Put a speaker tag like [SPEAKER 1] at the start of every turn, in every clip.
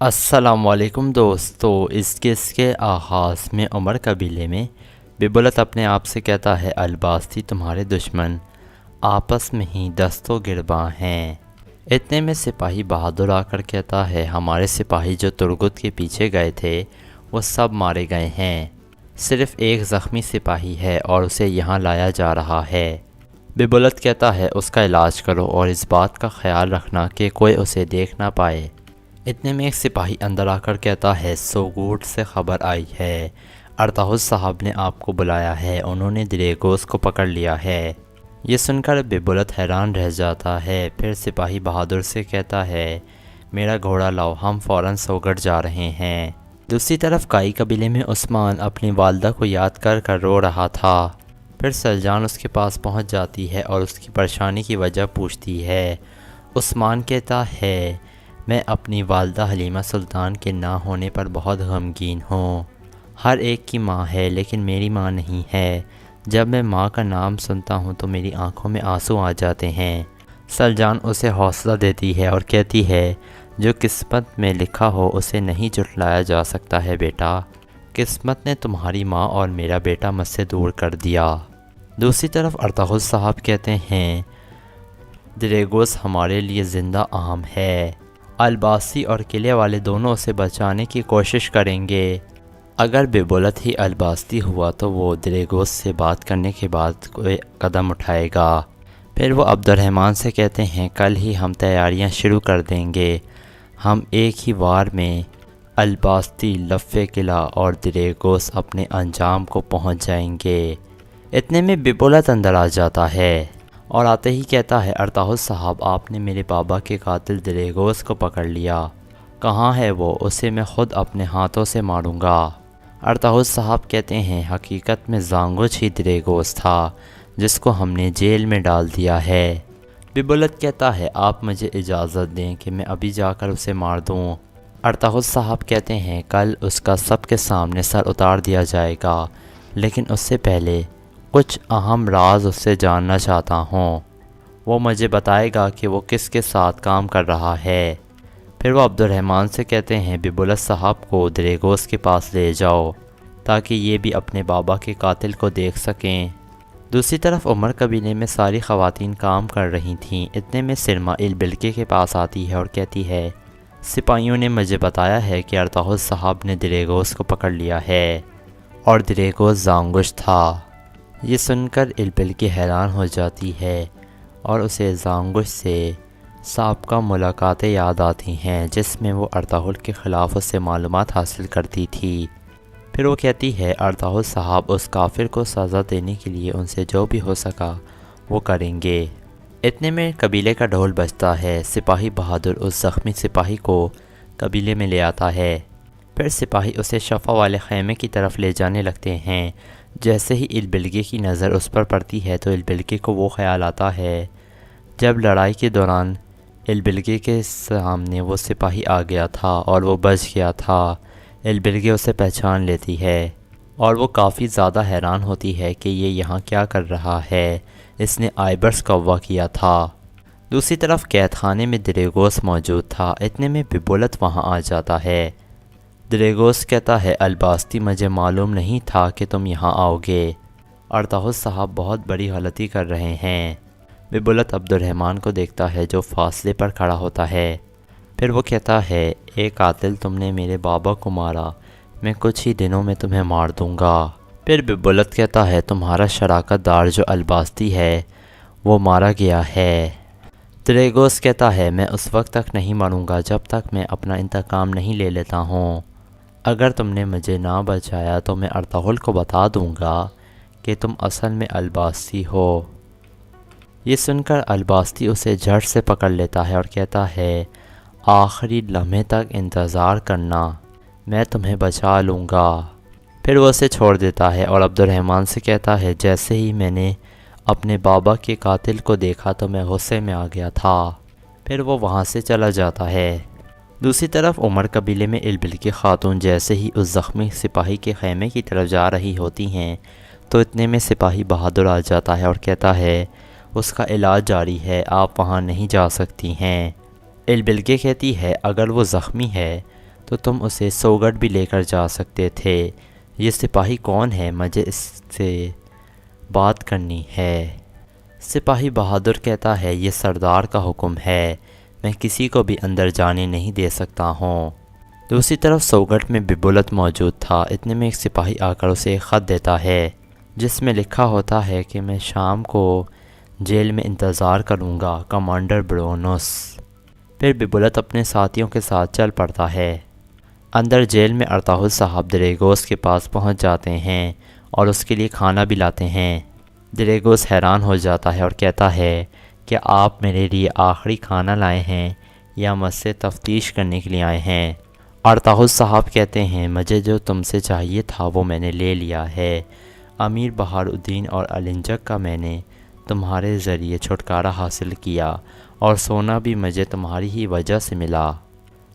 [SPEAKER 1] السلام علیکم دوستو، اس کیس کے آغاز میں عمر قبیلے میں ببلت اپنے آپ سے کہتا ہے الباستی تمہارے دشمن آپس میں ہی دست و گرباں ہیں۔ اتنے میں سپاہی بہادر آ کر کہتا ہے ہمارے سپاہی جو ترگت کے پیچھے گئے تھے وہ سب مارے گئے ہیں، صرف ایک زخمی سپاہی ہے اور اسے یہاں لایا جا رہا ہے۔ ببلت کہتا ہے اس کا علاج کرو اور اس بات کا خیال رکھنا کہ کوئی اسے دیکھ نہ پائے۔ اتنے میں ایک سپاہی اندر آ کر کہتا ہے سوگوٹ سے خبر آئی ہے، ارطغرل صاحب نے آپ کو بلایا ہے، انہوں نے دریگوس کو پکڑ لیا ہے۔ یہ سن کر ببلت حیران رہ جاتا ہے، پھر سپاہی بہادر سے کہتا ہے میرا گھوڑا لاؤ، ہم فوراً سوگٹ جا رہے ہیں۔ دوسری طرف کائی قبیلے میں عثمان اپنی والدہ کو یاد کر کر رو رہا تھا۔ پھر سلجان اس کے پاس پہنچ جاتی ہے اور اس کی پریشانی کی وجہ پوچھتی ہے۔ عثمان کہتا ہے میں اپنی والدہ حلیمہ سلطان کے نہ ہونے پر بہت غمگین ہوں۔ ہر ایک کی ماں ہے لیکن میری ماں نہیں ہے۔ جب میں ماں کا نام سنتا ہوں تو میری آنکھوں میں آنسو آ جاتے ہیں۔ سلجان اسے حوصلہ دیتی ہے اور کہتی ہے جو قسمت میں لکھا ہو اسے نہیں جھٹلایا جا سکتا ہے بیٹا، قسمت نے تمہاری ماں اور میرا بیٹا مجھ سے دور کر دیا۔ دوسری طرف ارطغرل صاحب کہتے ہیں دریگوس ہمارے لیے زندہ اہم ہے، الباسی اور قلعے والے دونوں اسے بچانے کی کوشش کریں گے۔ اگر ببلت ہی الباستی ہوا تو وہ دریگوس سے بات کرنے کے بعد کوئی قدم اٹھائے گا۔ پھر وہ عبد الرحمن سے کہتے ہیں کل ہی ہم تیاریاں شروع کر دیں گے، ہم ایک ہی وار میں الباستی، لفِ قلعہ اور دریگوس اپنے انجام کو پہنچ جائیں گے۔ اتنے میں ببلت اندر آ جاتا ہے اور آتے ہی کہتا ہے ارطغرل صاحب آپ نے میرے بابا کے قاتل دریگوس کو پکڑ لیا، کہاں ہے وہ؟ اسے میں خود اپنے ہاتھوں سے ماروں گا۔ ارطغرل صاحب کہتے ہیں حقیقت میں زانگوچ ہی دریگوس تھا جس کو ہم نے جیل میں ڈال دیا ہے۔ ببلت کہتا ہے آپ مجھے اجازت دیں کہ میں ابھی جا کر اسے مار دوں۔ ارطغرل صاحب کہتے ہیں کل اس کا سب کے سامنے سر اتار دیا جائے گا، لیکن اس سے پہلے کچھ اہم راز اس سے جاننا چاہتا ہوں، وہ مجھے بتائے گا کہ وہ کس کے ساتھ کام کر رہا ہے۔ پھر وہ عبد الرحمن سے کہتے ہیں ببلت صاحب کو دریگوس کے پاس لے جاؤ تاکہ یہ بھی اپنے بابا کے قاتل کو دیکھ سکیں۔ دوسری طرف عمر قبیلے میں ساری خواتین کام کر رہی تھیں۔ اتنے میں سرما البلکے کے پاس آتی ہے اور کہتی ہے سپاہیوں نے مجھے بتایا ہے کہ ارطغرل صاحب نے دریگوس کو پکڑ لیا ہے اور دریگوس زانگوش تھا۔ یہ سن کر البلکے حیران ہو جاتی ہے اور اسے زانگوش سے سابقہ ملاقاتیں یاد آتی ہیں جس میں وہ ارطغرل کے خلاف اس سے معلومات حاصل کرتی تھی۔ پھر وہ کہتی ہے ارطغرل صاحب اس کافر کو سزا دینے کے لیے ان سے جو بھی ہو سکا وہ کریں گے۔ اتنے میں قبیلے کا ڈھول بجتا ہے، سپاہی بہادر اس زخمی سپاہی کو قبیلے میں لے آتا ہے۔ پھر سپاہی اسے شفا والے خیمے کی طرف لے جانے لگتے ہیں۔ جیسے ہی البلکے کی نظر اس پر پڑتی ہے تو البلکے کو وہ خیال آتا ہے جب لڑائی کے دوران البلکے کے سامنے وہ سپاہی آ گیا تھا اور وہ بچ گیا تھا۔ البلکے اسے پہچان لیتی ہے اور وہ کافی زیادہ حیران ہوتی ہے کہ یہ یہاں کیا کر رہا ہے، اس نے آئبرس کا اغوا کیا تھا۔ دوسری طرف قید خانے میں دریگوس موجود تھا۔ اتنے میں ببلت وہاں آ جاتا ہے۔ دریگوس کہتا ہے الباستی مجھے معلوم نہیں تھا کہ تم یہاں آؤ گے، ارطغرل صاحب بہت بڑی غلطی کر رہے ہیں۔ ببلت عبد الرحمن کو دیکھتا ہے جو فاصلے پر کھڑا ہوتا ہے۔ پھر وہ کہتا ہے اے قاتل تم نے میرے بابا کو مارا، میں کچھ ہی دنوں میں تمہیں مار دوں گا۔ پھر ببلت کہتا ہے تمہارا شراکت دار جو الباستی ہے وہ مارا گیا ہے۔ دریگوس کہتا ہے میں اس وقت تک نہیں مروں گا جب تک میں اپنا انتقام نہیں لے لیتا ہوں، اگر تم نے مجھے نہ بچایا تو میں ارطغرل کو بتا دوں گا کہ تم اصل میں الباستی ہو۔ یہ سن کر الباستی اسے جھٹ سے پکڑ لیتا ہے اور کہتا ہے آخری لمحے تک انتظار کرنا، میں تمہیں بچا لوں گا۔ پھر وہ اسے چھوڑ دیتا ہے اور عبد الرحمن سے کہتا ہے جیسے ہی میں نے اپنے بابا کے قاتل کو دیکھا تو میں غصے میں آ گیا تھا۔ پھر وہ وہاں سے چلا جاتا ہے۔ دوسری طرف عمر قبیلے میں البلکے خاتون جیسے ہی اس زخمی سپاہی کے خیمے کی طرف جا رہی ہوتی ہیں تو اتنے میں سپاہی بہادر آ جاتا ہے اور کہتا ہے اس کا علاج جاری ہے، آپ وہاں نہیں جا سکتی ہیں۔ البلکے کہتی ہے اگر وہ زخمی ہے تو تم اسے سوگٹ بھی لے کر جا سکتے تھے۔ یہ سپاہی کون ہے؟ مجھے اس سے بات کرنی ہے۔ سپاہی بہادر کہتا ہے یہ سردار کا حکم ہے، میں کسی کو بھی اندر جانے نہیں دے سکتا ہوں۔ دوسری طرف سوگٹ میں ببولت موجود تھا۔ اتنے میں ایک سپاہی آ کر اسے ایک خط دیتا ہے جس میں لکھا ہوتا ہے کہ میں شام کو جیل میں انتظار کروں گا، کمانڈر برونوس۔ پھر ببولت اپنے ساتھیوں کے ساتھ چل پڑتا ہے۔ اندر جیل میں ارطغرل صاحب دریگوس کے پاس پہنچ جاتے ہیں اور اس کے لیے کھانا بھی لاتے ہیں۔ دریگوس حیران ہو جاتا ہے اور کہتا ہے کہ آپ میرے لیے آخری کھانا لائے ہیں یا مجھ سے تفتیش کرنے کے لیے آئے ہیں؟ ارطغرل صاحب کہتے ہیں مجھے جو تم سے چاہیے تھا وہ میں نے لے لیا ہے۔ امیر بہار الدین اور النجک کا میں نے تمہارے ذریعے چھٹکارا حاصل کیا اور سونا بھی مجھے تمہاری ہی وجہ سے ملا۔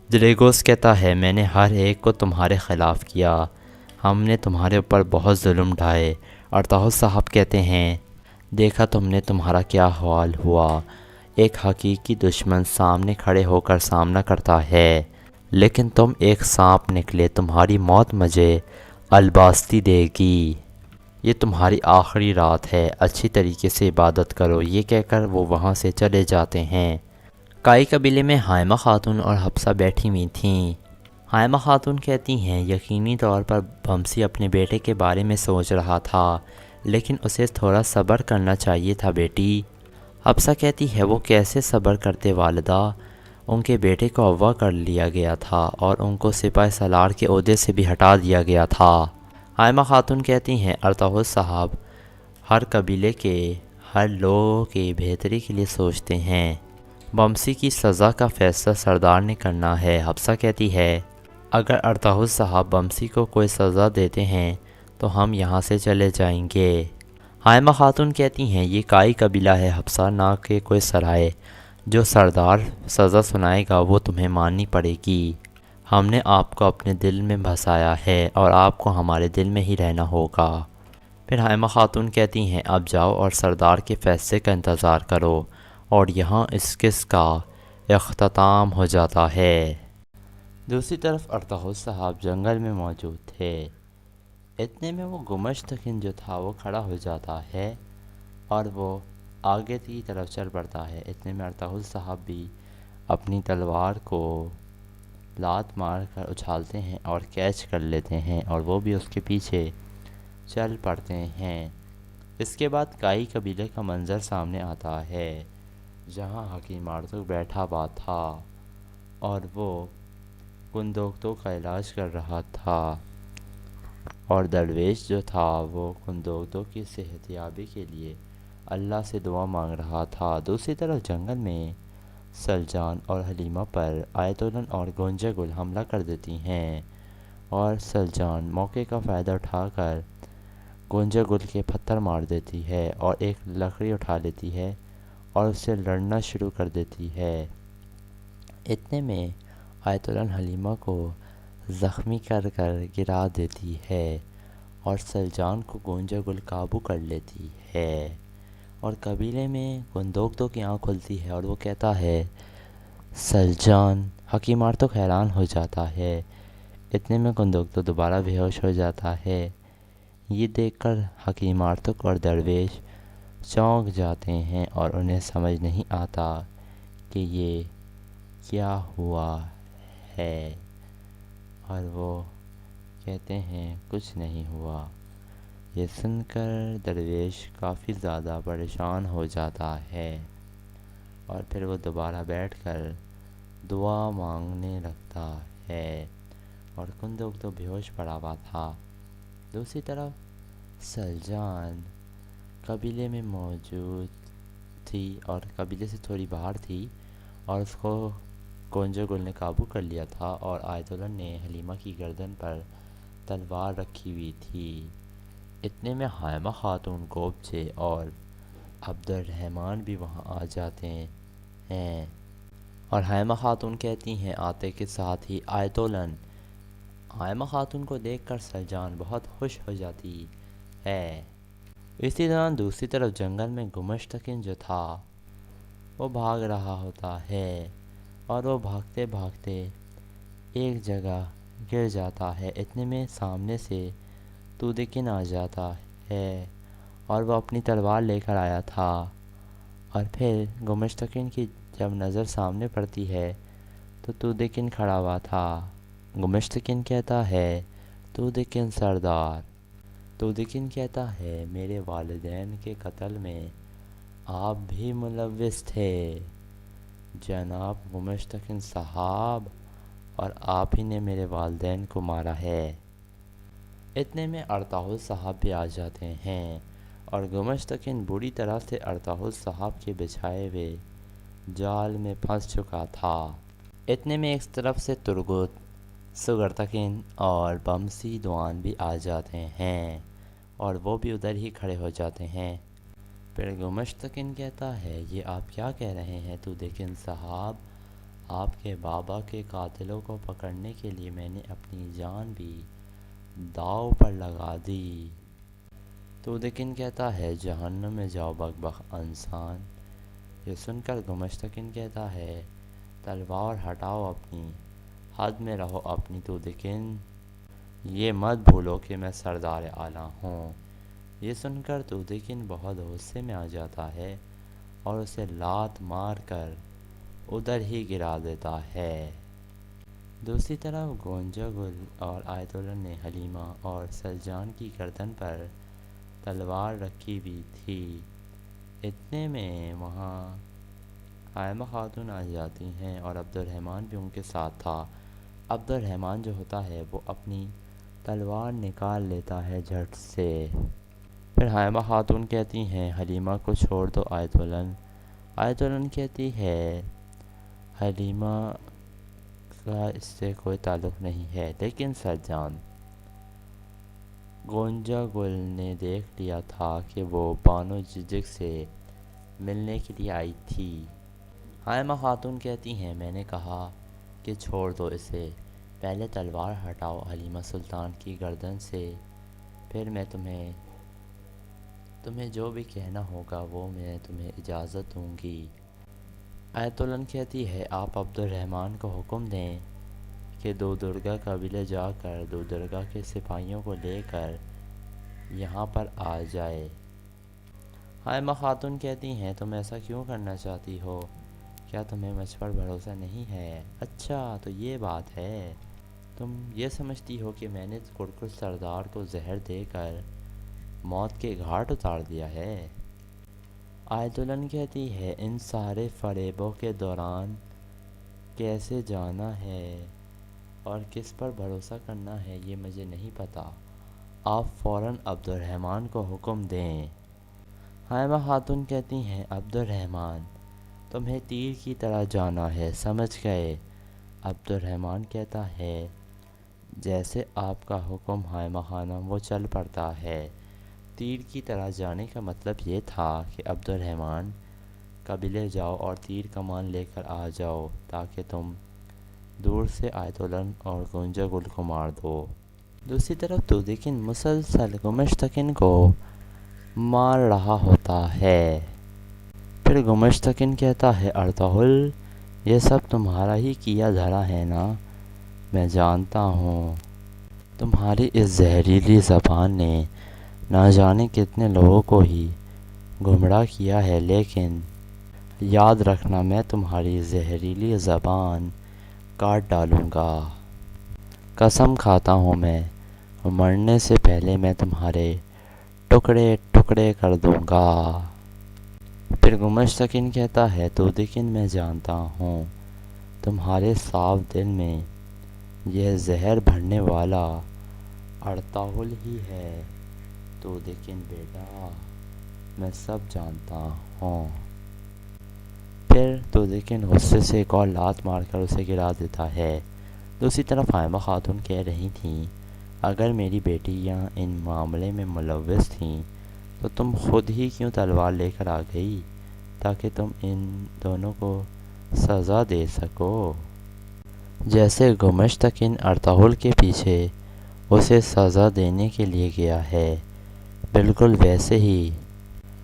[SPEAKER 1] دریگوس کہتا ہے میں نے ہر ایک کو تمہارے خلاف کیا، ہم نے تمہارے اوپر بہت ظلم ڈھائے۔ ارطغرل صاحب کہتے ہیں دیکھا تم نے تمہارا کیا حال ہوا، ایک حقیقی دشمن سامنے کھڑے ہو کر سامنا کرتا ہے، لیکن تم ایک سانپ نکلے، تمہاری موت مجھے الباستی دے گی، یہ تمہاری آخری رات ہے، اچھی طریقے سے عبادت کرو۔ یہ کہہ کر وہ وہاں سے چلے جاتے ہیں۔ کائی قبیلے میں حائمہ خاتون اور حفصہ بیٹھی ہوئی تھیں۔ حائمہ خاتون کہتی ہیں یقینی طور پر بمسی اپنے بیٹے کے بارے میں سوچ رہا تھا، لیکن اسے تھوڑا صبر کرنا چاہیے تھا بیٹی۔ حفصہ کہتی ہے وہ کیسے صبر کرتے والدہ، ان کے بیٹے کو اغوا کر لیا گیا تھا اور ان کو سپاہ سالار کے عہدے سے بھی ہٹا دیا گیا تھا۔ حائمہ خاتون کہتی ہیں ارطغرل صاحب ہر قبیلے کے ہر لوگوں کی بہتری کے لیے سوچتے ہیں، بمسی کی سزا کا فیصلہ سردار نے کرنا ہے۔ حفصہ کہتی ہے اگر ارطغرل صاحب بمسی کو کوئی سزا دیتے ہیں تو ہم یہاں سے چلے جائیں گے۔ حائمہ خاتون کہتی ہیں یہ کائی قبیلہ ہے حفصہ، نہ کہ کوئی سرائے، جو سردار سزا سنائے گا وہ تمہیں ماننی پڑے گی۔ ہم نے آپ کو اپنے دل میں بسایا ہے اور آپ کو ہمارے دل میں ہی رہنا ہوگا۔ پھر حائمہ خاتون کہتی ہیں اب جاؤ اور سردار کے فیصلے کا انتظار کرو، اور یہاں اس قسط کا اختتام ہو جاتا ہے۔ دوسری طرف ارطغرل صاحب جنگل میں موجود تھے۔ اتنے میں وہ گمشتکن جو تھا وہ کھڑا ہو جاتا ہے اور وہ آگے کی طرف چل پڑتا ہے۔ اتنے میں ارطغرل صاحب بھی اپنی تلوار کو لات مار کر اچھالتے ہیں اور کیچ کر لیتے ہیں اور وہ بھی اس کے پیچھے چل پڑتے ہیں۔ اس کے بعد کائی قبیلے کا منظر سامنے آتا ہے جہاں حکیم مارتوک بیٹھا ہوا تھا اور وہ کندوکتو کا علاج کر رہا تھا، اور درویش جو تھا وہ کندوکتو کی صحت یابی کے لیے اللہ سے دعا مانگ رہا تھا۔ دوسری طرف جنگل میں سلجان اور حلیمہ پر آیتولن اور گونجا گل حملہ کر دیتی ہیں، اور سلجان موقع کا فائدہ اٹھا کر گونجا گل کے پتھر مار دیتی ہے اور ایک لکڑی اٹھا لیتی ہے اور اس سے لڑنا شروع کر دیتی ہے۔ اتنے میں آیتولن حلیمہ کو زخمی کر کر گرا دیتی ہے اور سلجان کو گونجا گل قابو کر لیتی ہے، اور قبیلے میں کندوکتو کی آنکھ کھلتی ہے اور وہ کہتا ہے سلجان۔ حکیم مارتوک حیران ہو جاتا ہے۔ اتنے میں کندوکتو دوبارہ بے ہوش ہو جاتا ہے۔ یہ دیکھ کر حکیم مارتوک اور درویش چونک جاتے ہیں اور انہیں سمجھ نہیں آتا کہ یہ کیا ہوا ہے، اور وہ کہتے ہیں کچھ نہیں ہوا۔ یہ سن کر درویش کافی زیادہ پریشان ہو جاتا ہے اور پھر وہ دوبارہ بیٹھ کر دعا مانگنے لگتا ہے، اور کندوکتو بے ہوش پڑا ہوا تھا۔ دوسری طرف سلجان قبیلے میں موجود تھی اور قبیلے سے تھوڑی باہر تھی، اور اس کو گونجا گل نے قابو کر لیا تھا اور آیتولن نے حلیمہ کی گردن پر تلوار رکھی ہوئی تھی۔ اتنے میں حائمہ خاتون گوبچے اور عبد الرحمن بھی وہاں آ جاتے ہیں، اور حائمہ خاتون کہتی ہیں آتے کے ساتھ ہی آیتولن۔ حائمہ خاتون کو دیکھ کر سلجان بہت خوش ہو جاتی ہے۔ اسی دوران دوسری طرف جنگل میں گمشتکن جو تھا وہ بھاگ رہا ہوتا ہے، اور وہ بھاگتے بھاگتے ایک جگہ گر جاتا ہے۔ اتنے میں سامنے سے تودکن آ جاتا ہے اور وہ اپنی تلوار لے کر آیا تھا، اور پھر گمشتکن کی جب نظر سامنے پڑتی ہے تو تودکن کھڑا ہوا تھا۔ گمشتکن کہتا ہے تودکن سردار۔ تودکن کہتا ہے میرے والدین کے قتل میں آپ بھی ملوث تھے جناب گمشتکن صاحب، اور آپ ہی نے میرے والدین کو مارا ہے۔ اتنے میں ارطغرل صاحب بھی آ جاتے ہیں، اور گمشتکن بری طرح سے ارطغرل صاحب کے بچھائے ہوئے جال میں پھنس چکا تھا۔ اتنے میں ایک طرف سے ترگت، سگرتکن اور بمسی دوان بھی آ جاتے ہیں، اور وہ بھی ادھر ہی کھڑے ہو جاتے ہیں۔ پھر گمشتکن کہتا ہے یہ آپ کیا کہہ رہے ہیں تودکن صاحب، آپ کے بابا کے قاتلوں کو پکڑنے کے لیے میں نے اپنی جان بھی داؤ پر لگا دی۔ تودکن کہتا ہے جہنم میں جاؤ بک انسان۔ یہ سن کر گمشتکن کہتا ہے تلوار ہٹاؤ اپنی، حد میں رہو اپنی تودکن، یہ مت بھولو کہ میں سردار اعلیٰ ہوں۔ یہ سن کر تودکن بہت غصے میں آ جاتا ہے اور اسے لات مار کر ادھر ہی گرا دیتا ہے۔ دوسری طرف گونجا گل اور آیت اللہ نے حلیمہ اور سلجان کی گردن پر تلوار رکھی ہوئی تھی۔ اتنے میں وہاں حائمہ خاتون آ جاتی ہیں اور عبد الرحمن بھی ان کے ساتھ تھا۔ عبد الرحمن جو ہوتا ہے وہ اپنی تلوار نکال لیتا ہے جھٹ سے۔ پھر حائمہ خاتون کہتی ہیں حلیمہ کو چھوڑ دو آیت اللہ۔ آیت اللہ کہتی ہے حلیمہ کا اس سے کوئی تعلق نہیں ہے، لیکن سلجان، گونجا گل نے دیکھ لیا تھا کہ وہ بانو ججک سے ملنے کے لیے آئی تھی۔ حائمہ خاتون کہتی ہیں میں نے کہا کہ چھوڑ دو اسے، پہلے تلوار ہٹاؤ حلیمہ سلطان کی گردن سے، پھر میں تمہیں جو بھی کہنا ہوگا وہ میں تمہیں اجازت دوں گی۔ آیت اللہ کہتی ہے آپ عبد الرحمن کو حکم دیں کہ دو درگا قبیلے جا کر دو درگا کے سپاہیوں کو لے کر یہاں پر آ جائے۔ حائمہ خاتون کہتی ہیں تم ایسا کیوں کرنا چاہتی ہو؟ کیا تمہیں مجھ پر بھروسہ نہیں ہے؟ اچھا تو یہ بات ہے، تم یہ سمجھتی ہو کہ میں نے کرکر سردار کو زہر دے کر موت کے گھاٹ اتار دیا ہے؟ آیت اللہ کہتی ہے ان سارے فریبوں کے دوران کیسے جانا ہے اور کس پر بھروسہ کرنا ہے یہ مجھے نہیں پتہ، آپ فوراً عبد الرحمن کو حکم دیں۔ حائمہ خاتون کہتی ہیں عبد الرحمن تمہیں تیر کی طرح جانا ہے، سمجھ گئے؟ عبد الرحمن کہتا ہے جیسے آپ کا حکم حائمہ خانم، وہ چل پڑتا ہے۔ تیر کی طرح جانے کا مطلب یہ تھا کہ عبد الرحمن قبیلے جاؤ اور تیر کمان لے کر آ جاؤ تاکہ تم دور سے آیت اللہ اور گونجا گل کو مار دو۔ دوسری طرف تودکن مسلسل گمشتکن کو مار رہا ہوتا ہے۔ پھر گمشتکن کہتا ہے ارطغرل یہ سب تمہارا ہی کیا دھرا ہے نا؟ میں جانتا ہوں تمہاری اس زہریلی زبان نے نہ جانے کتنے لوگوں کو ہی گمراہ کیا ہے، لیکن یاد رکھنا میں تمہاری زہریلی زبان کاٹ ڈالوں گا۔ قسم کھاتا ہوں میں مرنے سے پہلے میں تمہارے ٹکڑے ٹکڑے کر دوں گا۔ پھر گمشتکن کہتا ہے تودکن میں جانتا ہوں تمہارے صاف دل میں یہ زہر بھرنے والا ارطغرل ہی ہے تودکن بیٹا، میں سب جانتا ہوں۔ پھر تودکن غصے سے ایک اور لات مار کر اسے گرا دیتا ہے۔ دوسری طرف حائمہ خاتون کہہ رہی تھیں اگر میری بیٹیاں ان معاملے میں ملوث تھیں تو تم خود ہی کیوں تلوار لے کر آ گئی تاکہ تم ان دونوں کو سزا دے سکو؟ جیسے گمشتکن ارطغرل کے پیچھے اسے سزا دینے کے لیے گیا ہے، بالکل ویسے ہی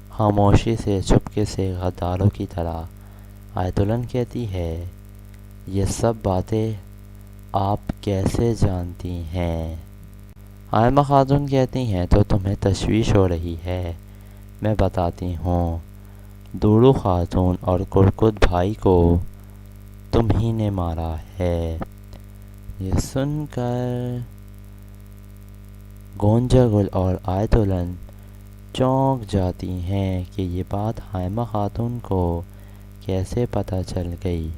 [SPEAKER 1] خاموشی سے چپکے سے غداروں کی طرح آیت اللہ کہتی ہے یہ سب باتیں آپ کیسے جانتی ہیں؟ آئمہ خاتون کہتی ہیں تو تمہیں تشویش ہو رہی ہے، میں بتاتی ہوں۔ دورو خاتون اور کرکت بھائی کو تم ہی نے مارا ہے۔ یہ سن کر گونجا گل اور آیتولن چونک جاتی ہیں کہ یہ بات آئمہ خاتون کو کیسے پتہ چل گئی۔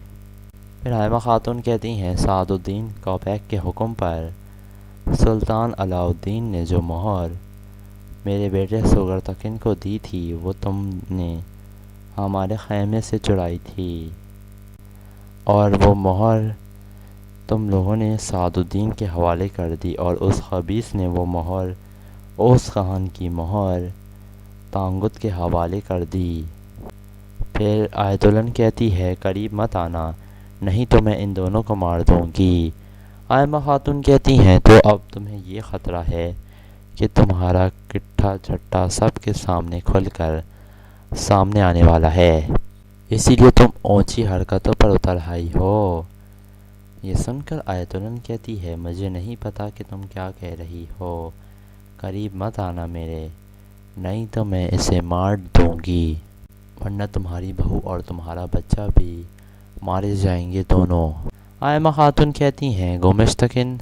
[SPEAKER 1] پھر آئمہ خاتون کہتی ہیں سعد الدین کوپیک کے حکم پر سلطان علاء الدین نے جو مہر میرے بیٹے سگرتکن کو دی تھی وہ تم نے ہمارے خیمے سے چرائی تھی، اور وہ مہر تم لوگوں نے سعد الدین کے حوالے کر دی، اور اس خبیث نے وہ مہر اوس خان کی مہر تانگت کے حوالے کر دی۔ پھر آیتولن کہتی ہے قریب مت آنا، نہیں تو میں ان دونوں کو مار دوں گی۔ آئمہ خاتون کہتی ہیں تو اب تمہیں یہ خطرہ ہے کہ تمہارا کٹھا چٹا سب کے سامنے کھل کر سامنے آنے والا ہے، اسی لیے تم اونچی حرکتوں پر اتر آئی ہو۔ یہ سن کر آیتولن کہتی ہے مجھے نہیں پتا کہ تم کیا کہہ رہی ہو، قریب مت آنا میرے، نہیں تو میں اسے مار دوں گی، ورنہ تمہاری بہو اور تمہارا بچہ بھی مارے جائیں گے دونوں۔ آئمہ خاتون کہتی ہیں گمشتکن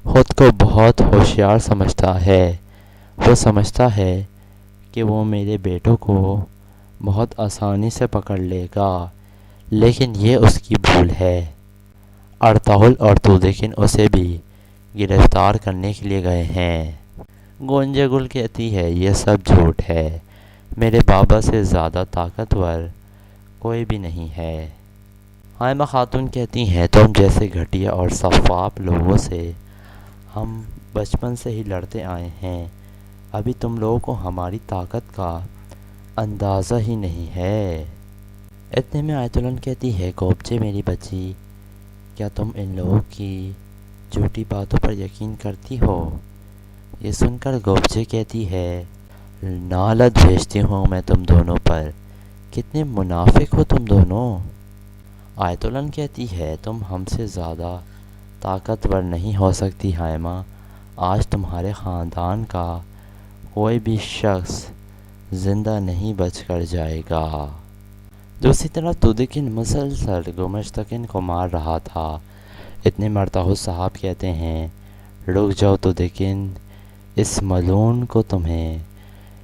[SPEAKER 1] خود کو بہت ہوشیار سمجھتا ہے، وہ سمجھتا ہے کہ وہ میرے بیٹوں کو بہت آسانی سے پکڑ لے گا، لیکن یہ اس کی بھول ہے۔ ارطغرل اور تودیکن اسے بھی گرفتار کرنے کے لیے گئے ہیں۔ گونجا گل کہتی ہے یہ سب جھوٹ ہے، میرے بابا سے زیادہ طاقتور کوئی بھی نہیں ہے۔ آئمہ خاتون کہتی ہیں تم جیسے گھٹیا اور سفاپ لوگوں سے ہم بچپن سے ہی لڑتے آئے ہیں، ابھی تم لوگوں کو ہماری طاقت کا اندازہ ہی نہیں ہے۔ اتنے میں آیتولن کہتی ہے کوبچے میری بچی، کیا تم ان لوگوں کی جھوٹی باتوں پر یقین کرتی ہو؟ یہ سن کر گوبچے کہتی ہے لعنت بھیجتی ہوں میں تم دونوں پر، کتنے منافق ہو تم دونوں۔ آیتولن کہتی ہے تم ہم سے زیادہ طاقتور نہیں ہو سکتی آئمہ، آج تمہارے خاندان کا کوئی بھی شخص زندہ نہیں بچ کر جائے گا۔ دوسری طرف تودیکن مسلسل گمشتکن کو مار رہا تھا۔ اتنے مرتاحو صاحب کہتے ہیں رک جاؤ تودیکن، اس ملعون کو تمہیں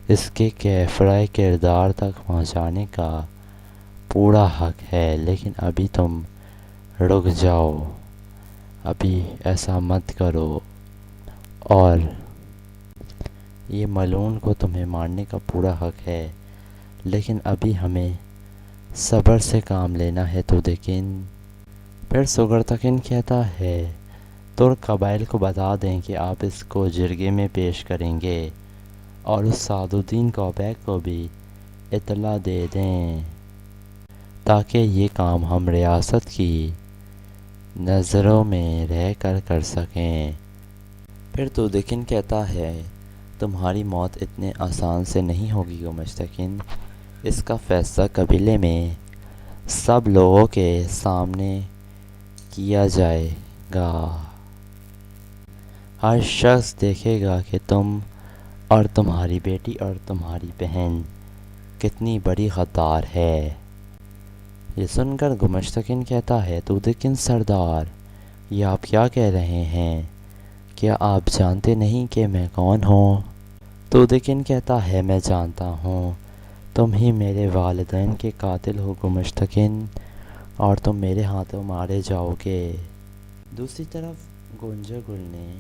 [SPEAKER 1] اس کے کیفرۂ کردار تک پہنچانے کا پورا حق ہے، لیکن ابھی تم رک جاؤ، ابھی ایسا مت کرو، اور یہ ملعون کو تمہیں مارنے کا پورا حق ہے، لیکن ابھی ہمیں صبر سے کام لینا ہے تودیکن۔ پھر سگرتکن کہتا ہے ترک قبائل کو بتا دیں کہ آپ اس کو جرگے میں پیش کریں گے، اور اس سعد الدین کوپیک کو بھی اطلاع دے دیں تاکہ یہ کام ہم ریاست کی نظروں میں رہ کر کر سکیں۔ پھر تودیکن کہتا ہے تمہاری موت اتنے آسان سے نہیں ہوگی گمشتکن، اس کا فیصلہ قبیلے میں سب لوگوں کے سامنے کیا جائے گا، ہر شخص دیکھے گا کہ تم اور تمہاری بیٹی اور تمہاری بہن کتنی بڑی غدار ہے۔ یہ سن کر گمشتکن کہتا ہے تودیکن سردار، یہ آپ کیا کہہ رہے ہیں؟ کیا آپ جانتے نہیں کہ میں کون ہوں؟ تودیکن کہتا ہے میں جانتا ہوں، تم ہی میرے والدین کے قاتل ہو گمشتکن، اور تم میرے ہاتھوں مارے جاؤ گے۔ دوسری طرف گونجا گل نے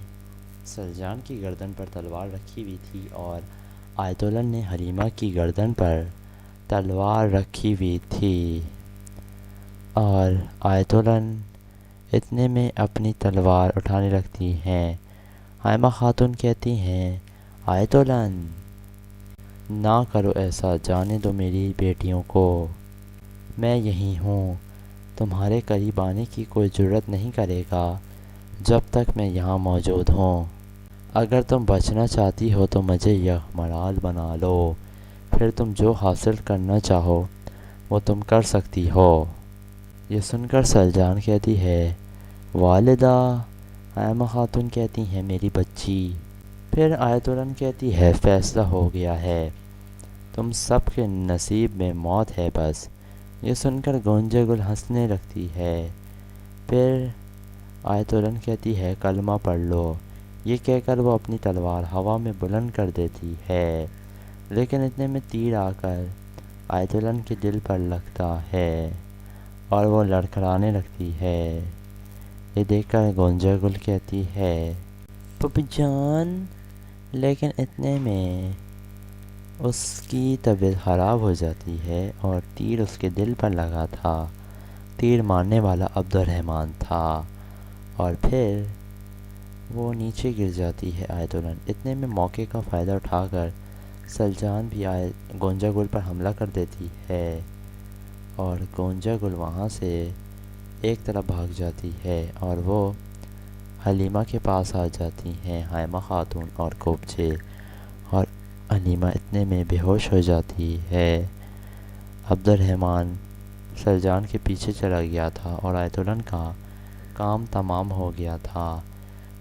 [SPEAKER 1] سلجان کی گردن پر تلوار رکھی ہوئی تھی، اور آیتولن نے حلیمہ کی گردن پر تلوار رکھی ہوئی تھی، اور آیتولن اتنے میں اپنی تلوار اٹھانے لگتی ہیں۔ آئمہ خاتون کہتی ہیں آیتولن نہ کرو ایسا، جانے دو میری بیٹیوں کو، میں یہی ہوں، تمہارے قریب آنے کی کوئی جرات نہیں کرے گا جب تک میں یہاں موجود ہوں، اگر تم بچنا چاہتی ہو تو مجھے یغمرال بنا لو، پھر تم جو حاصل کرنا چاہو وہ تم کر سکتی ہو۔ یہ سن کر سلجان کہتی ہے والدہ، حائمہ خاتون کہتی ہیں میری بچی۔ پھر آیت الرحمن کہتی ہے فیصلہ ہو گیا ہے، تم سب کے نصیب میں موت ہے بس۔ یہ سن کر گونجا گل ہنسنے لگتی ہے۔ پھر آیت الرحمن کہتی ہے کلمہ پڑھ لو۔ یہ کہہ کر وہ اپنی تلوار ہوا میں بلند کر دیتی ہے، لیکن اتنے میں تیر آ کر آیت الرحمن کے دل پر لگتا ہے اور وہ لڑکھڑانے لگتی ہے۔ یہ دیکھ کر گونجا گل کہتی ہے پپی جان، لیکن اتنے میں اس کی طبیعت خراب ہو جاتی ہے اور تیر اس کے دل پر لگا تھا۔ تیر مارنے والا عبد الرحمن تھا اور پھر وہ نیچے گر جاتی ہے آیت الرحمن۔ اتنے میں موقع کا فائدہ اٹھا کر سلجان بھی گونجا گل پر حملہ کر دیتی ہے اور گونجا گل وہاں سے ایک طرف بھاگ جاتی ہے اور وہ حلیمہ کے پاس آ جاتی ہیں، حائمہ خاتون اور کوبچے، اور حلیمہ اتنے میں بے ہوش ہو جاتی ہے۔ عبد الرحمن سلجان کے پیچھے چلا گیا تھا اور آیت الرحمن کا کام تمام ہو گیا تھا۔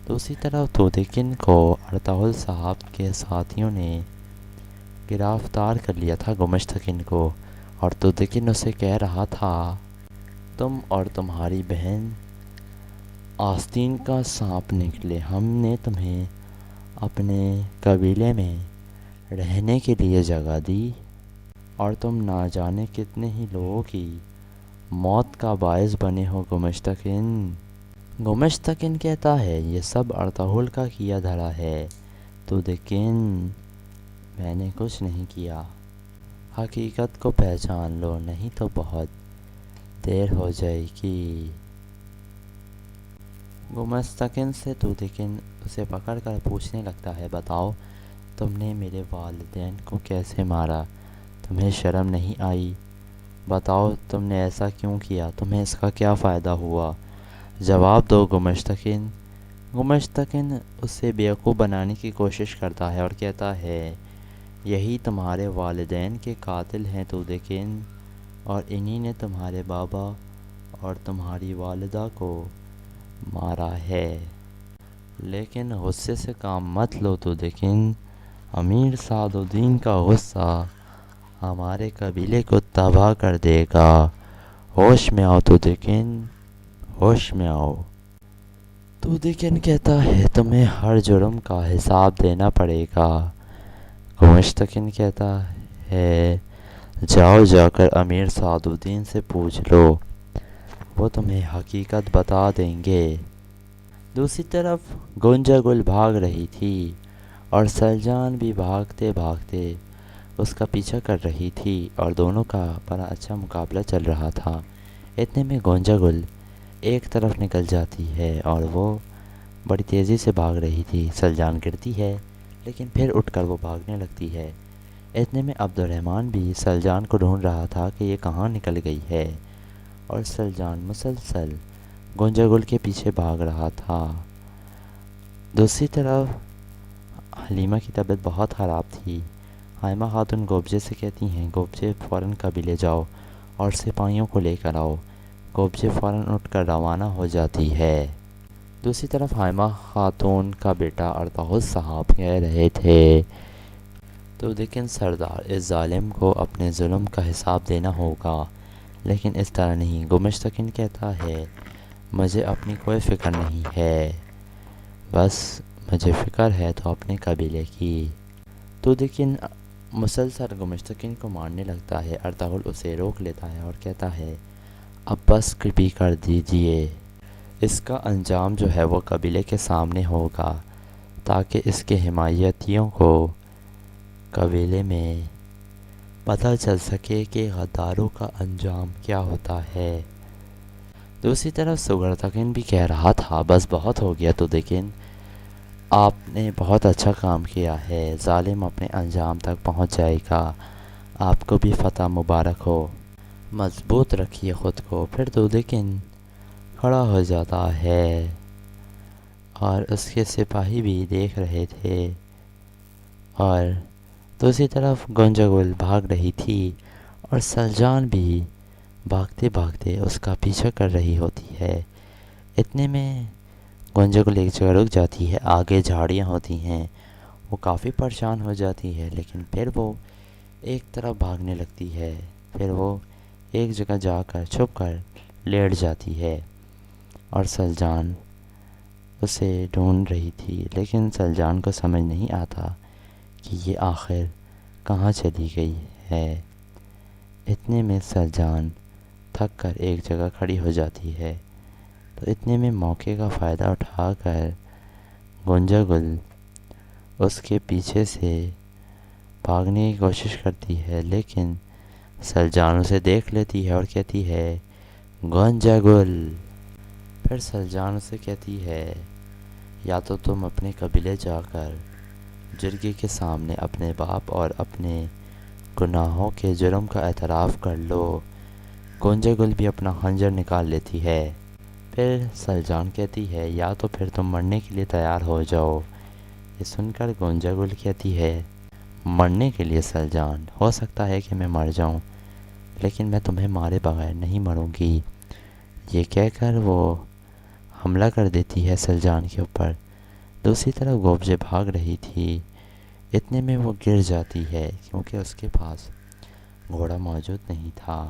[SPEAKER 1] دوسری طرف دودیکن کو ارطغرل صاحب کے ساتھیوں نے گرفتار کر لیا تھا گمشتکن کو، اور دودیکن اسے کہہ رہا تھا تم اور تمہاری بہن آستین کا سانپ نکلے، ہم نے تمہیں اپنے قبیلے میں رہنے کے لیے جگہ دی اور تم نہ جانے کتنے ہی لوگوں کی موت کا باعث بنے ہو گمشتکن۔ گمشتکن کہتا ہے یہ سب ارطغرل کا کیا دھرا ہے دودیکن، میں نے کچھ نہیں کیا، حقیقت کو پہچان لو نہیں تو بہت دیر ہو جائے گی۔ گمشتکن سے دودیکن اسے پکڑ کر پوچھنے لگتا ہے بتاؤ تم نے میرے والدین کو کیسے مارا، تمہیں شرم نہیں آئی؟ بتاؤ تم نے ایسا کیوں کیا، تمہیں اس کا کیا فائدہ ہوا؟ جواب دو گمشتکن۔ گمشتکن اسے بیوقوف بنانے کی کوشش کرتا ہے اور کہتا ہے یہی تمہارے والدین کے قاتل ہیں دودیکن، اور انہی نے تمہارے بابا اور تمہاری والدہ کو مارا ہے۔ لیکن غصے سے کام مت لو دودیکن، امیر سعد الدین کا غصہ ہمارے قبیلے کو تباہ کر دے گا۔ ہوش میں آؤ دودیکن، ہوش میں آؤ۔ دودیکن کہتا ہے تمہیں ہر جرم کا حساب دینا پڑے گا۔ گمشتکن کہتا ہے جاؤ جا کر امیر سعد الدین سے پوچھ لو، وہ تمہیں حقیقت بتا دیں گے۔ دوسری طرف گونجا گل بھاگ رہی تھی اور سلجان بھی بھاگتے بھاگتے اس کا پیچھا کر رہی تھی اور دونوں کا بڑا اچھا مقابلہ چل رہا تھا۔ اتنے میں گونجا گل ایک طرف نکل جاتی ہے اور وہ بڑی تیزی سے بھاگ رہی تھی۔ سلجان گرتی ہے لیکن پھر اٹھ کر وہ بھاگنے لگتی ہے۔ اتنے میں عبد الرحمن بھی سلجان کو ڈھونڈ رہا تھا کہ یہ کہاں نکل گئی ہے، اور سلجان مسلسل گونجا گل کے پیچھے بھاگ رہا تھا۔ دوسری طرف حلیمہ کی طبیعت بہت خراب تھی۔ حائمہ خاتون گوبجے سے کہتی ہیں گوبجے فوراً قبیلے جاؤ اور سپاہیوں کو لے کر آؤ۔ گوبجے فوراً اٹھ کر روانہ ہو جاتی ہے۔ دوسری طرف حائمہ خاتون کا بیٹا ارطغرل صاحب کہہ رہے تھے دودیکن سردار اس ظالم کو اپنے ظلم کا حساب دینا ہوگا، لیکن اس طرح نہیں۔ گمشتکن کہتا ہے مجھے اپنی کوئی فکر نہیں ہے، بس مجھے فکر ہے تو اپنے قبیلے کی۔ دودیکن مسلسل گمشتکن کو مارنے لگتا ہے۔ ارطغرل اسے روک لیتا ہے اور کہتا ہے اب بس بھی کر دیجئے، اس کا انجام جو ہے وہ قبیلے کے سامنے ہوگا تاکہ اس کے حمایتیوں کو قبیلے میں پتہ چل سکے کہ غداروں کا انجام کیا ہوتا ہے۔ دوسری طرف سگرتکن بھی کہہ رہا تھا بس بہت ہو گیا دودیکن، آپ نے بہت اچھا کام کیا ہے، ظالم اپنے انجام تک پہنچ جائے گا، آپ کو بھی فتح مبارک ہو، مضبوط رکھیے خود کو۔ پھر دودیکن کھڑا ہو جاتا ہے اور اس کے سپاہی بھی دیکھ رہے تھے، اور دوسری طرف گونجا گل بھاگ رہی تھی اور سلجان بھی بھاگتے بھاگتے اس کا پیچھا کر رہی ہوتی ہے۔ اتنے میں گونجا گل ایک جگہ رک جاتی ہے، آگے جھاڑیاں ہوتی ہیں، وہ کافی پریشان ہو جاتی ہے، لیکن پھر وہ ایک طرف بھاگنے لگتی ہے، پھر وہ ایک جگہ جا کر چھپ کر لیٹ جاتی ہے، اور سلجان اسے ڈھونڈ رہی تھی، لیکن سلجان کو سمجھ نہیں آتا کہ یہ آخر کہاں چلی گئی ہے۔ اتنے میں سلجان تھک کر ایک جگہ کھڑی ہو جاتی ہے، تو اتنے میں موقع کا فائدہ اٹھا کر گونجا گل اس کے پیچھے سے بھاگنے کی کوشش کرتی ہے، لیکن سلجان اسے دیکھ لیتی ہے اور کہتی ہے گونجا گل۔ پھر سلجان اسے کہتی ہے یا تو تم اپنے قبیلے جا کر جرگے کے سامنے اپنے باپ اور اپنے گناہوں کے جرم کا اعتراف کر لو۔ گونجا گل بھی اپنا خنجر نکال لیتی ہے۔ پھر سلجان کہتی ہے یا تو پھر تم مرنے کے لیے تیار ہو جاؤ۔ یہ سن کر گونجا گل کہتی ہے مرنے کے لیے سلجان، ہو سکتا ہے کہ میں مر جاؤں، لیکن میں تمہیں مارے بغیر نہیں مروں گی۔ یہ کہہ کر وہ حملہ کر دیتی ہے سلجان کے اوپر۔ دوسری طرف گوبجے بھاگ رہی تھی، اتنے میں وہ گر جاتی ہے کیونکہ اس کے پاس گھوڑا موجود نہیں تھا۔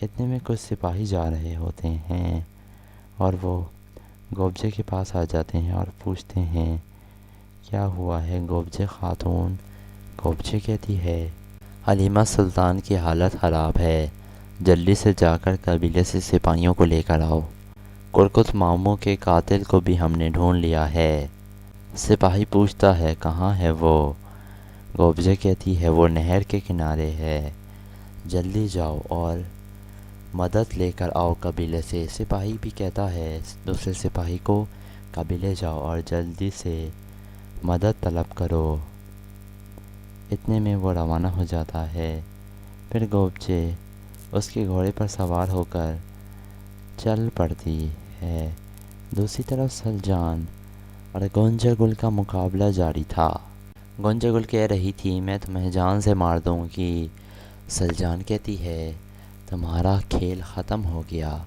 [SPEAKER 1] اتنے میں کچھ سپاہی جا رہے ہوتے ہیں اور وہ گوبجے کے پاس آ جاتے ہیں اور پوچھتے ہیں کیا ہوا ہے گوبجے خاتون؟ گوبجے کہتی ہے حلیمہ سلطان کی حالت خراب ہے، جلدی سے جا کر قبیلے سے سپاہیوں کو لے کر آؤ۔ کرکت ماموں کے قاتل کو بھی ہم نے ڈھونڈ لیا ہے۔ سپاہی پوچھتا ہے کہاں ہے وہ؟ گوبجے کہتی ہے وہ نہر کے کنارے ہے، جلدی جاؤ اور مدد لے کر آؤ قبیلے سے۔ سپاہی بھی کہتا ہے دوسرے سپاہی کو قبیلے جاؤ اور جلدی سے مدد طلب کرو۔ اتنے میں وہ روانہ ہو جاتا ہے۔ پھر گوبجے اس کے گھوڑے پر سوار ہو کر چل پڑتی ہے۔ دوسری طرف سلجان اور گونجا گل کا مقابلہ جاری تھا۔ گونجا گل کہہ رہی تھی میں تمہیں جان سے مار دوں گی۔ سلجان کہتی ہے تمہارا کھیل ختم ہو گیا،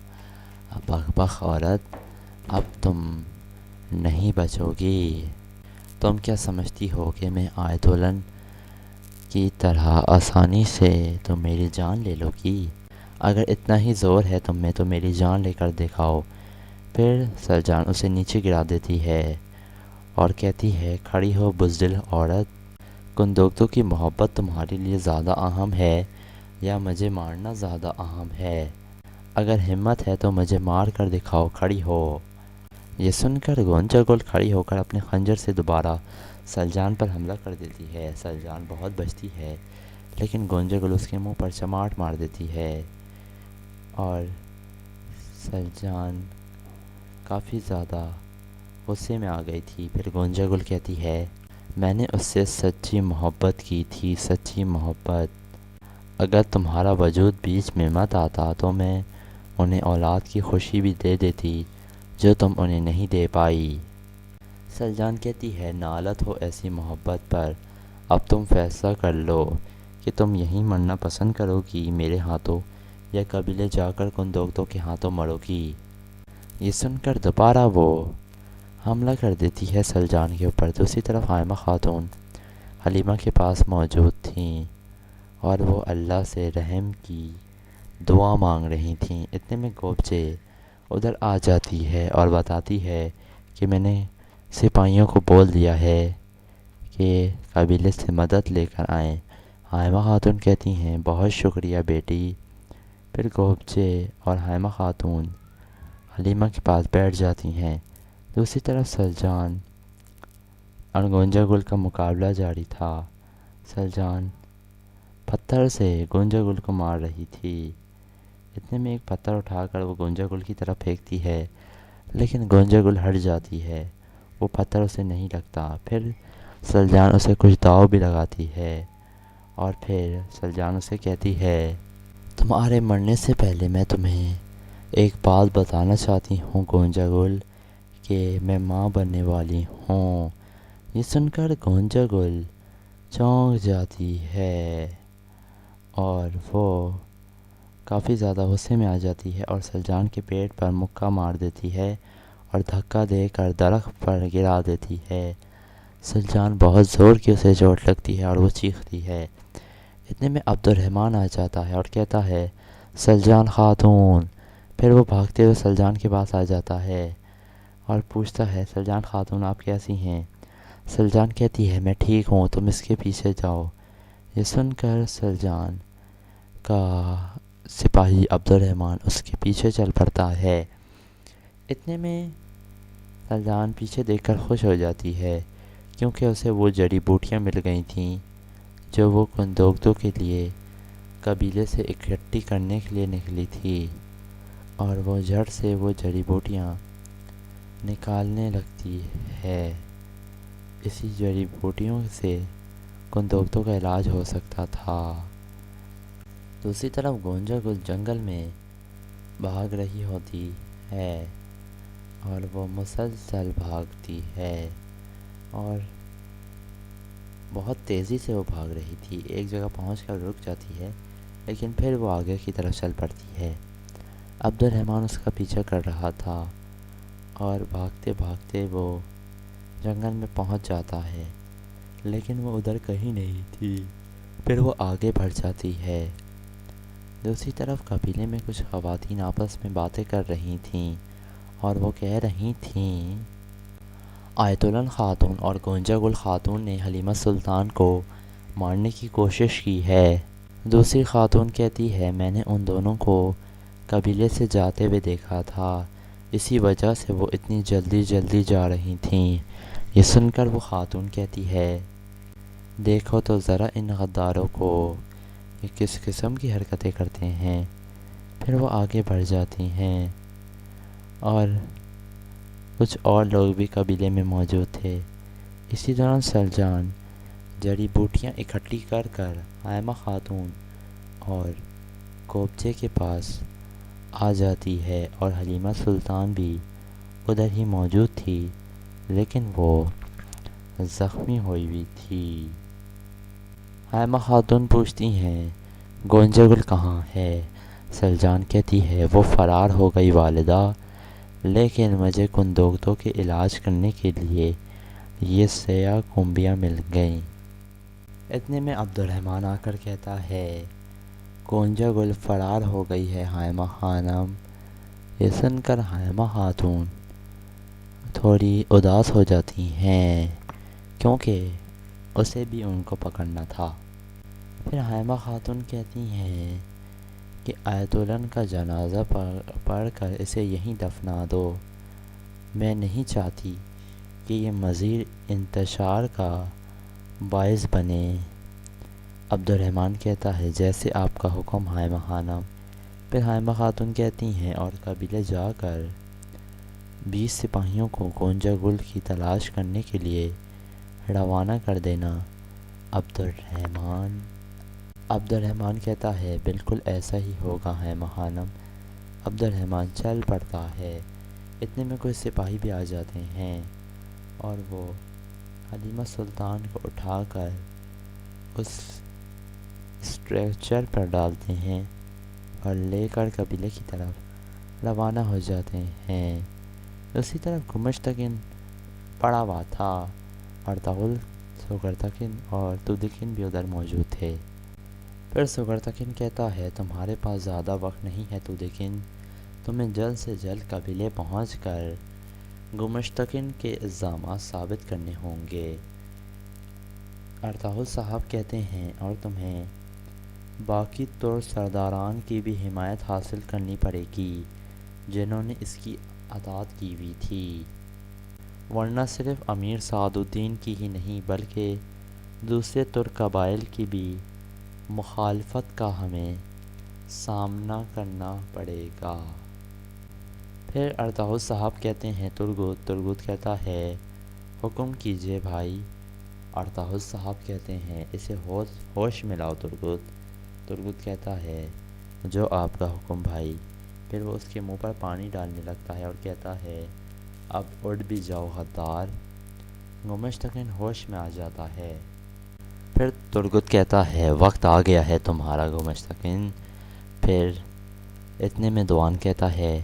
[SPEAKER 1] بخ بخ عورت، اب تم نہیں بچو گی۔ تم کیا سمجھتی ہو کہ میں آیت الن کی طرح آسانی سے تم میری جان لے لو گی؟ اگر اتنا ہی زور ہے تم میں تو میری جان لے کر دکھاؤ۔ پھر سلجان اسے نیچے گرا دیتی ہے اور کہتی ہے کھڑی ہو بزدل عورت، کندوگتوں کی محبت تمہارے لیے زیادہ اہم ہے یا مجھے مارنا زیادہ اہم ہے؟ اگر ہمت ہے تو مجھے مار کر دکھاؤ، کھڑی ہو۔ یہ سن کر گونجا گل کھڑی ہو کر اپنے خنجر سے دوبارہ سلجان پر حملہ کر دیتی ہے۔ سلجان بہت بچتی ہے، لیکن گونجا گل اس کے منہ پر چماٹ مار دیتی ہے اور سلجان کافی زیادہ غصے میں آ گئی تھی۔ پھر گونجا گل کہتی ہے میں نے اس سے سچی محبت کی تھی، سچی محبت۔ اگر تمہارا وجود بیچ میں مت آتا تو میں انہیں اولاد کی خوشی بھی دے دیتی جو تم انہیں نہیں دے پائی۔ سلجان کہتی ہے نالت ہو ایسی محبت پر، اب تم فیصلہ کر لو کہ تم یہیں مرنا پسند کرو گی میرے ہاتھوں یا قبیلے جا کر کندوگتوں کے ہاتھوں مرو گی۔ یہ سن کر دوبارہ وہ حملہ کر دیتی ہے سلجان کے اوپر۔ دوسری طرف حائمہ خاتون حلیمہ کے پاس موجود تھیں اور وہ اللہ سے رحم کی دعا مانگ رہی تھیں۔ اتنے میں گوبجے ادھر آ جاتی ہے اور بتاتی ہے کہ میں نے سپاہیوں کو بول دیا ہے کہ قبیلے سے مدد لے کر آئیں۔ حائمہ خاتون کہتی ہیں بہت شکریہ بیٹی۔ پھر گوبجے اور حائمہ خاتون حلیمہ کے پاس بیٹھ جاتی ہیں۔ دوسری طرف سلجان اور گونجا گل کا مقابلہ جاری تھا۔ سلجان پتھر سے گونجا گل کو مار رہی تھی۔ اتنے میں ایک پتھر اٹھا کر وہ گونجا گل کی طرف پھینکتی ہے، لیکن گونجا گل ہٹ جاتی ہے، وہ پتھر اسے نہیں لگتا۔ پھر سلجان اسے کچھ داؤ بھی لگاتی ہے اور پھر سلجان اسے کہتی ہے تمہارے مرنے سے پہلے میں تمہیں ایک بات بتانا چاہتی ہوں گونجا گل کہ میں ماں بننے والی ہوں۔ یہ سن کر گونجا گل چونک جاتی ہے اور وہ کافی زیادہ غصے میں آ جاتی ہے اور سلجان کے پیٹ پر مکہ مار دیتی ہے اور دھکا دے کر درخت پر گرا دیتی ہے۔ سلجان بہت زور کی اسے چوٹ لگتی ہے اور وہ چیختی ہے۔ اتنے میں عبد الرحمن آ جاتا ہے اور کہتا ہے سلجان خاتون۔ پھر وہ بھاگتے ہوئے سلجان کے پاس آ جاتا ہے اور پوچھتا ہے سلجان خاتون آپ کیسی ہیں؟ سلجان کہتی ہے میں ٹھیک ہوں، تم اس کے پیچھے جاؤ۔ یہ سن کر سلجان کا سپاہی عبد الرحمن اس کے پیچھے چل پڑتا ہے۔ اتنے میں سلجان پیچھے دیکھ کر خوش ہو جاتی ہے کیونکہ اسے وہ جڑی بوٹیاں مل گئی تھیں جو وہ کندوگتوں کے لیے قبیلے سے اکٹھی کرنے کے لیے نکلی تھی، اور وہ جڑ سے وہ جڑی بوٹیاں نکالنے لگتی ہے۔ اسی جڑی بوٹیوں سے کندوگتوں کا علاج ہو سکتا تھا۔ دوسری طرف گونجا گل جنگل میں بھاگ رہی ہوتی ہے اور وہ مسلسل بھاگتی ہے اور بہت تیزی سے وہ بھاگ رہی تھی۔ ایک جگہ پہنچ کر رک جاتی ہے لیکن پھر وہ آگے کی طرف چل پڑتی ہے۔ عبد الرحمن اس کا پیچھا کر رہا تھا اور بھاگتے بھاگتے وہ جنگل میں پہنچ جاتا ہے لیکن وہ ادھر کہیں نہیں تھی۔ پھر وہ آگے بڑھ جاتی ہے۔ دوسری طرف قبیلے میں کچھ خواتین آپس میں باتیں کر رہی تھیں اور وہ کہہ رہی تھیں آیت الن خاتون اور گونجا گل خاتون نے حلیمہ سلطان کو مارنے کی کوشش کی ہے۔ دوسری خاتون کہتی ہے میں نے ان دونوں کو قبیلے سے جاتے ہوئے دیکھا تھا، اسی وجہ سے وہ اتنی جلدی جلدی جا رہی تھیں۔ یہ سن کر وہ خاتون کہتی ہے دیکھو تو ذرا ان غداروں کو، یہ کس قسم کی حرکتیں کرتے ہیں۔ پھر وہ آگے بڑھ جاتی ہیں اور کچھ اور لوگ بھی قبیلے میں موجود تھے۔ اسی دوران سلجان جڑی بوٹیاں اکٹھی کر کر حائمہ خاتون اور کوبچے کے پاس آ جاتی ہے اور حلیمہ سلطان بھی ادھر ہی موجود تھی لیکن وہ زخمی ہوئی ہوئی تھی۔ حائمہ خاتون پوچھتی ہیں گونجا گل کہاں ہے؟ سلجان کہتی ہے وہ فرار ہو گئی والدہ، لیکن مجھے کندوگتوں کے علاج کرنے کے لیے یہ سیاہ کمبیاں مل گئیں۔ اتنے میں عبد الرحمن آ کر کہتا ہے گونجا گل فرار ہو گئی ہے حائمہ خانم۔ یہ سن کر حائمہ خاتون تھوڑی اداس ہو جاتی ہیں کیونکہ اسے بھی ان کو پکڑنا تھا۔ پھر حائمہ خاتون کہتی ہیں کہ آیت الن کا جنازہ پڑھ کر اسے یہیں دفنا دو، میں نہیں چاہتی کہ یہ مزید انتشار کا باعث بنے۔ عبد الرحمن کہتا ہے جیسے آپ کا حکم حائمہ خانم۔ پھر حائمہ خاتون کہتی ہیں اور قبیلے جا کر 20 سپاہیوں کو گونجا گل کی تلاش کرنے کے لیے روانہ کر دینا۔ عبد الرحمن کہتا ہے بالکل ایسا ہی ہوگا حائمہ خانم۔ عبد الرحمن چل پڑتا ہے۔ اتنے میں کچھ سپاہی بھی آ جاتے ہیں اور وہ حلیمہ سلطان کو اٹھا کر اس اسٹریچر پر ڈالتے ہیں اور لے کر قبیلے کی طرف روانہ ہو جاتے ہیں۔ دوسری طرف گمشتکن پڑا ہوا تھا اور تغل سوگرتکن اور تودکن بھی ادھر موجود تھے۔ پھر سوگرتکن کہتا ہے تمہارے پاس زیادہ وقت نہیں ہے تودکن، تمہیں جلد سے جلد قبیلے پہنچ کر گمشتکن کے الزامات ثابت کرنے ہوں گے۔ ارطغرل صاحب کہتے ہیں اور تمہیں باقی ترک سرداران کی بھی حمایت حاصل کرنی پڑے گی جنہوں نے اس کی اطاعت کی ہوئی تھی، ورنہ صرف امیر سعد الدین کی ہی نہیں بلکہ دوسرے ترک قبائل کی بھی مخالفت کا ہمیں سامنا کرنا پڑے گا۔ پھر ارطغرل صاحب کہتے ہیں ترگت کہتا ہے حکم کیجئے بھائی۔ ارطغرل صاحب کہتے ہیں اسے ہوش میں لاؤ ترگت کہتا ہے جو آپ کا حکم بھائی۔ پھر وہ اس کے منہ پر پانی ڈالنے لگتا ہے اور کہتا ہے اب اٹھ بھی جاؤ غدار۔ گمشتکن ہوش میں آ جاتا ہے۔ پھر ترگت کہتا ہے وقت آ گیا ہے تمہارا گمشتکن۔ پھر اتنے میں دوان کہتا ہے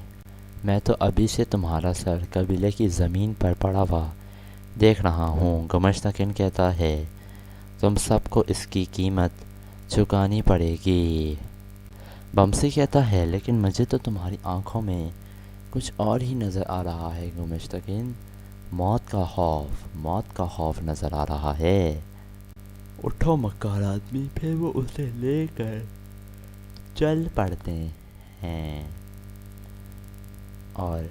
[SPEAKER 1] میں تو ابھی سے تمہارا سر قبیلے کی زمین پر پڑا ہوا دیکھ رہا ہوں۔ گمشتکن کہتا ہے تم سب کو اس کی قیمت چکانی پڑے گی۔ بمسی کہتا ہے لیکن مجھے تو تمہاری آنکھوں میں کچھ اور ہی نظر آ رہا ہے گمشتکن، موت کا خوف نظر آ رہا ہے۔ اٹھو مکار آدمی، پھر وہ اسے لے کر چل پڑتے ہیں اور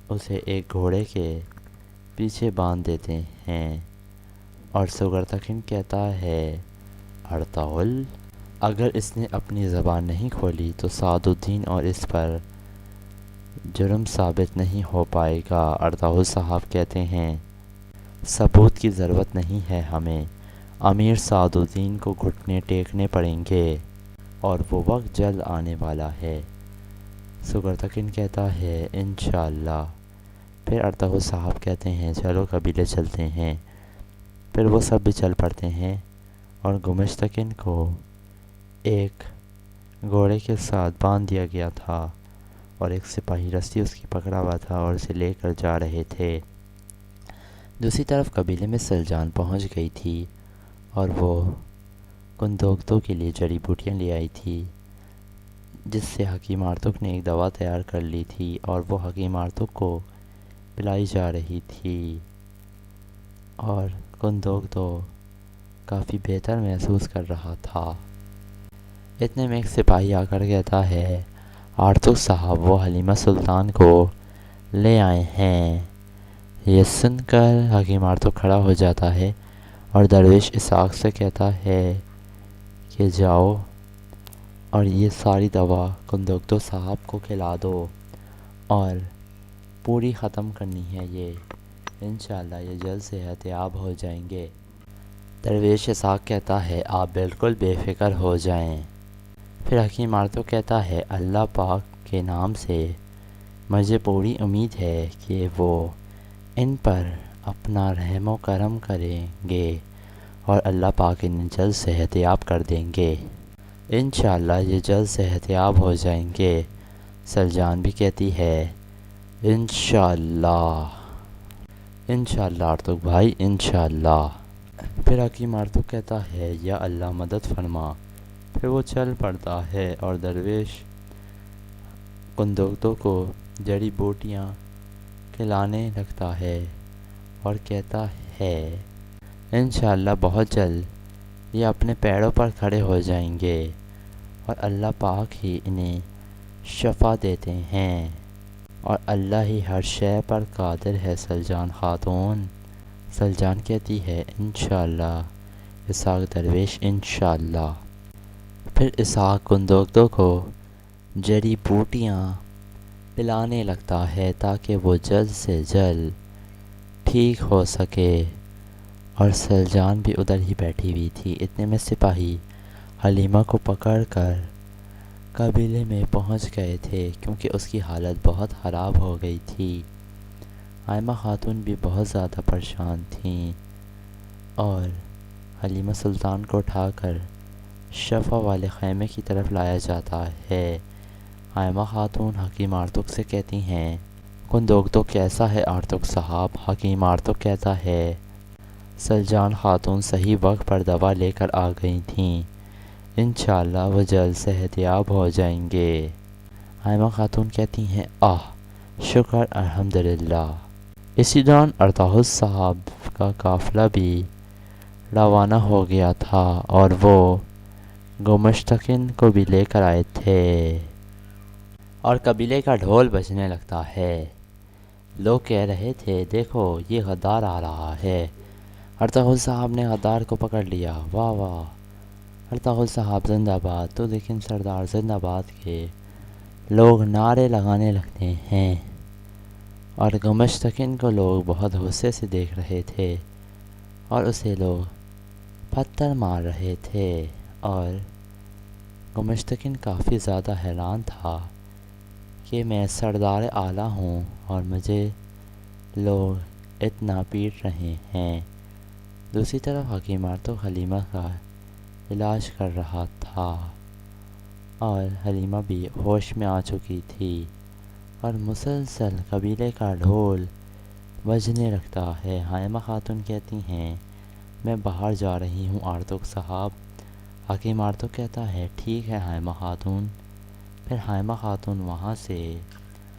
[SPEAKER 1] اسے ایک گھوڑے کے پیچھے باندھ دیتے ہیں۔ اور سگرتکن کہتا ہے ارطغرل اگر اس نے اپنی زبان نہیں کھولی تو سعد الدین اور اس پر جرم ثابت نہیں ہو پائے گا۔ ارطغرل صاحب کہتے ہیں ثبوت کی ضرورت نہیں ہے ہمیں، امیر سعد الدین کو گھٹنے ٹیکنے پڑیں گے اور وہ وقت جلد آنے والا ہے۔ سگرتکن کہتا ہے انشاءاللہ۔ پھر ارطغرل صاحب کہتے ہیں چلو قبیلے چلتے ہیں۔ پھر وہ سب بھی چل پڑتے ہیں اور گمشتکن کو ایک گھوڑے کے ساتھ باندھ دیا گیا تھا اور ایک سپاہی رسی اس کی پکڑا ہوا تھا اور اسے لے کر جا رہے تھے۔ دوسری طرف قبیلے میں سلجان پہنچ گئی تھی اور وہ کندوگتوں کے لیے جڑی بوٹیاں لے آئی تھی، جس سے حکیم آرتک نے ایک دوا تیار کر لی تھی اور وہ حکیم آرتک کو پلائی جا رہی تھی اور کندوگتو کافی بہتر محسوس کر رہا تھا۔ اتنے میں ایک سپاہی آ کر کہتا ہے آرتک صاحب وہ حلیمہ سلطان کو لے آئے ہیں۔ یہ سن کر حکیم آرتک کھڑا ہو جاتا ہے اور درویش اسحاق سے کہتا ہے کہ جاؤ اور یہ ساری دوا کندوگتو صاحب کو کھلا دو اور پوری ختم کرنی ہے یہ، انشاءاللہ یہ جلد صحت یاب ہو جائیں گے۔ درویش اسحاق کہتا ہے آپ بالکل بے فکر ہو جائیں۔ پھر حکیم آرتک کہتا ہے اللہ پاک کے نام سے مجھے پوری امید ہے کہ وہ ان پر اپنا رحم و کرم کریں گے اور اللہ پاک انہیں جلد صحت یاب کر دیں گے، انشاءاللہ یہ جلد صحت یاب ہو جائیں گے۔ سلجان بھی کہتی ہے انشاءاللہ آرتک بھائی انشاءاللہ۔ پھر حکیم آرتک کہتا ہے یا اللہ مدد فرما۔ پھر وہ چل پڑتا ہے اور درویش کندوگتوں کو جڑی بوٹیاں کھلانے لگتا ہے اور کہتا ہے انشاءاللہ بہت جلد یہ اپنے پیروں پر کھڑے ہو جائیں گے اور اللہ پاک ہی انہیں شفا دیتے ہیں اور اللہ ہی ہر شے پر قادر ہے سلجان خاتون۔ سلجان کہتی ہے انشاءاللہ اسحاق درویش انشاءاللہ۔ پھر اسحاق کندوگتوں کو جڑی بوٹیاں پلانے لگتا ہے تاکہ وہ جلد سے جلد ٹھیک ہو سکے اور سلجان بھی ادھر ہی بیٹھی ہوئی تھی۔ اتنے میں سپاہی حلیمہ کو پکڑ کر قبیلے میں پہنچ گئے تھے کیونکہ اس کی حالت بہت خراب ہو گئی تھی۔ آئمہ خاتون بھی بہت زیادہ پریشان تھیں اور حلیمہ سلطان کو اٹھا کر شفا والے خیمے کی طرف لایا جاتا ہے۔ آئمہ خاتون حکیم آرتک سے کہتی ہیں کندوگتو کیسا ہے آرتک صاحب؟ حکیم آرتک کہتا ہے سلجان خاتون صحیح وقت پر دوا لے کر آ گئی تھیں، انشاءاللہ وہ جلد صحت یاب ہو جائیں گے۔ آئمہ خاتون کہتی ہیں شکر الحمدللہ۔ اسی دوران ارطغرل صاحب کا قافلہ بھی روانہ ہو گیا تھا اور وہ گمشتکن کو بھی لے کر آئے تھے اور قبیلے کا ڈھول بجنے لگتا ہے۔ لوگ کہہ رہے تھے دیکھو یہ غدار آ رہا ہے۔ ارطغرل صاحب نے غدار کو پکڑ لیا، واہ واہ ارطغرل صاحب زندہ باد۔ تو لیکن سردار زندہ باد کے لوگ نعرے لگانے لگتے ہیں اور گمشتکن کو لوگ بہت غصے سے دیکھ رہے تھے اور اسے لوگ پتھر مار رہے تھے اور گمشتکن کافی زیادہ حیران تھا کہ میں سردار اعلیٰ ہوں اور مجھے لوگ اتنا پیٹ رہے ہیں۔ دوسری طرف حکیم آرتک حلیمہ کا علاج کر رہا تھا اور حلیمہ بھی ہوش میں آ چکی تھی اور مسلسل قبیلے کا ڈھول بجنے لگتا ہے۔ حائمہ خاتون کہتی ہیں میں باہر جا رہی ہوں آرتک صاحب۔ حکیم آرتک کہتا ہے ٹھیک ہے حائمہ خاتون۔ پھر حائمہ خاتون وہاں سے